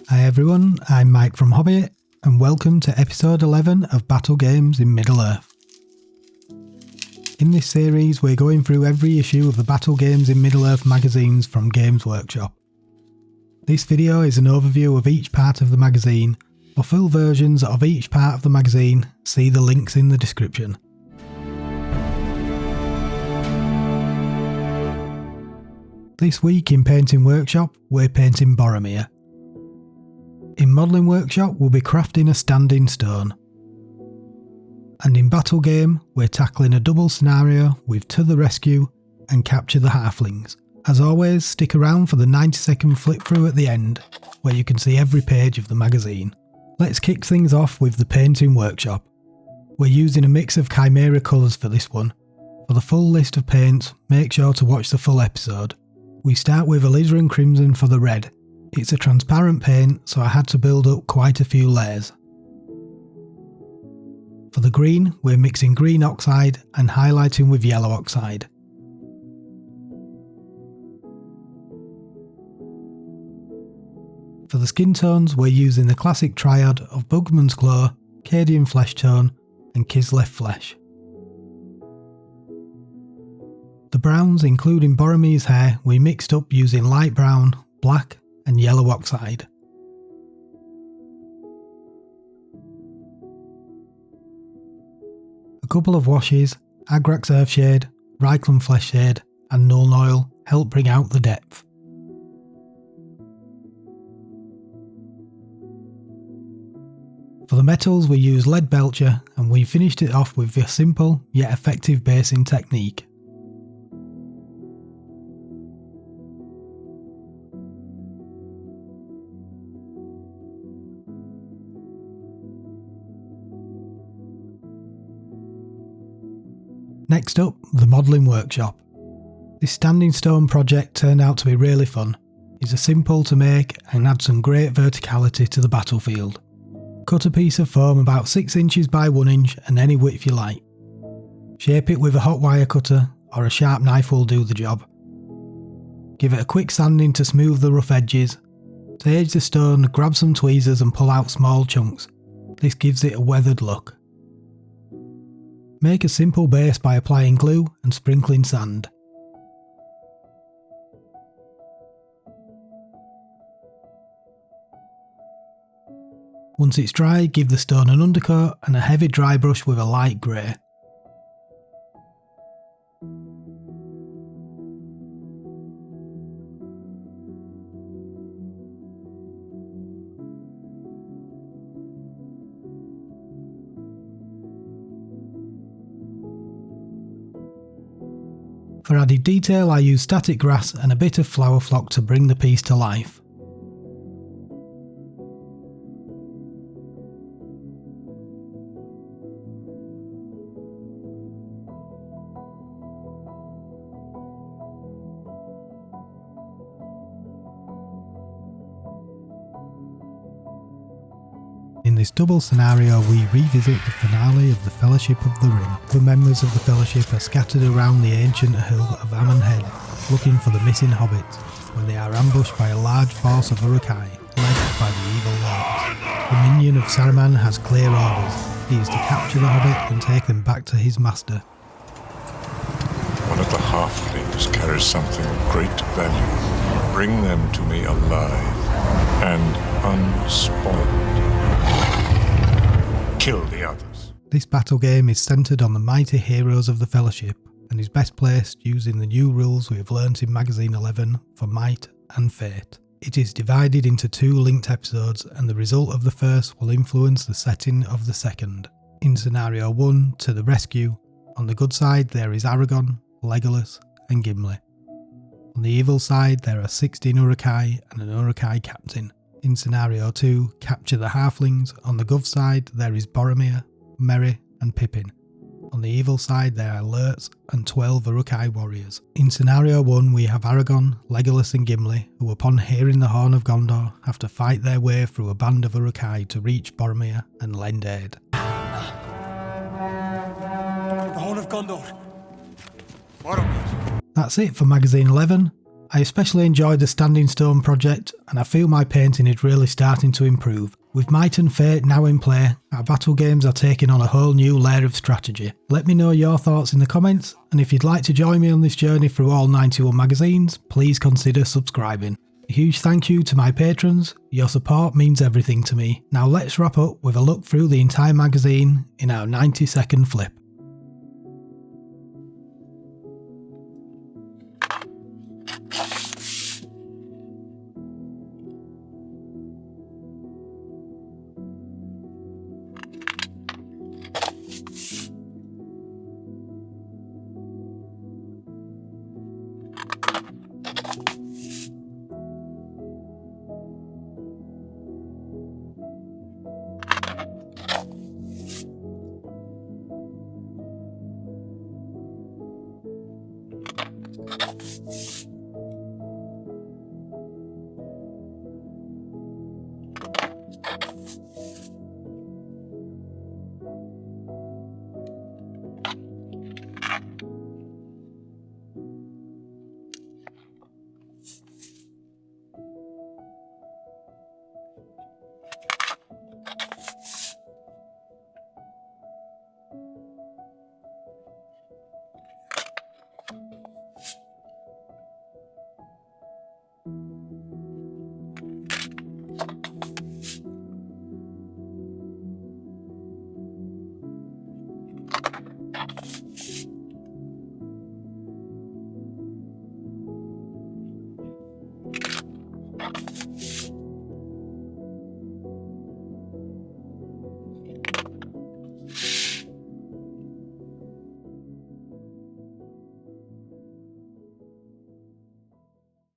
Hi everyone, I'm Mike from Hobby, and welcome to episode 11 of Battle Games in Middle-earth. In this series we're going through every issue of the Battle Games in Middle-earth magazines from Games Workshop. This video is an overview of each part of the magazine. For full versions of each part of the magazine, see the links in the description. This week in Painting Workshop, we're painting Boromir. In Modelling Workshop, we'll be crafting a standing stone. And in Battle Game, we're tackling a double scenario with To the Rescue and Capture the Halflings. As always, stick around for the 90-second flip through at the end, where you can see every page of the magazine. Let's kick things off with the Painting Workshop. We're using a mix of Chimera colours for this one. For the full list of paints, make sure to watch the full episode. We start with alizarin crimson for the red. It's a transparent paint, so I had to build up quite a few layers. For the green, we're mixing green oxide and highlighting with yellow oxide. For the skin tones, we're using the classic triad of Bugman's Glow, Cadian Flesh Tone and Kislev Flesh. The browns, including Boromir's hair, we mixed up using light brown, black and yellow oxide. A couple of washes, Agrax Earthshade, Reikland Flesh Shade and Nuln Oil help bring out the depth. For the metals we used Lead Belcher and we finished it off with a simple yet effective basing technique. Next up, the Modelling Workshop. This standing stone project turned out to be really fun. It's simple to make and adds some great verticality to the battlefield. Cut a piece of foam about 6 inches by 1 inch and any width you like. Shape it with a hot wire cutter or a sharp knife will do the job. Give it a quick sanding to smooth the rough edges. To age the stone, grab some tweezers and pull out small chunks. This gives it a weathered look. Make a simple base by applying glue and sprinkling sand. Once it's dry, give the stone an undercoat and a heavy dry brush with a light grey. For added detail, I use static grass and a bit of flower flock to bring the piece to life. In this double scenario, we revisit the finale of the Fellowship of the Ring. The members of the Fellowship are scattered around the ancient hill of Ammon Head, looking for the missing hobbits, when they are ambushed by a large force of Uruk-hai, led by the evil lords. The minion of Saruman has clear orders. He is to capture the hobbit and take them back to his master. One of the halflings carries something of great value. Bring them to me alive and unspoiled. Kill the others. This battle game is centred on the mighty heroes of the Fellowship and is best placed using the new rules we have learnt in Magazine 11 for Might and Fate. It is divided into 2 linked episodes and the result of the first will influence the setting of the second. In Scenario 1, To the Rescue, on the good side there is Aragorn, Legolas and Gimli. On the evil side there are 16 Uruk-hai and an Uruk-hai captain. In Scenario 2, Capture the Halflings, on the Gov side there is Boromir, Merry and Pippin. On the evil side there are Lurtz and 12 Uruk-hai warriors. In Scenario 1 we have Aragorn, Legolas and Gimli, who upon hearing the Horn of Gondor have to fight their way through a band of Uruk-hai to reach Boromir and lend aid. The Horn of Gondor. Boromir. That's it for Magazine 11. I especially enjoyed the Standing Stone project, and I feel my painting is really starting to improve. With Might and Fate now in play, our battle games are taking on a whole new layer of strategy. Let me know your thoughts in the comments, and if you'd like to join me on this journey through all 91 magazines, please consider subscribing. A huge thank you to my patrons, your support means everything to me. Now let's wrap up with a look through the entire magazine in our 90-second flip.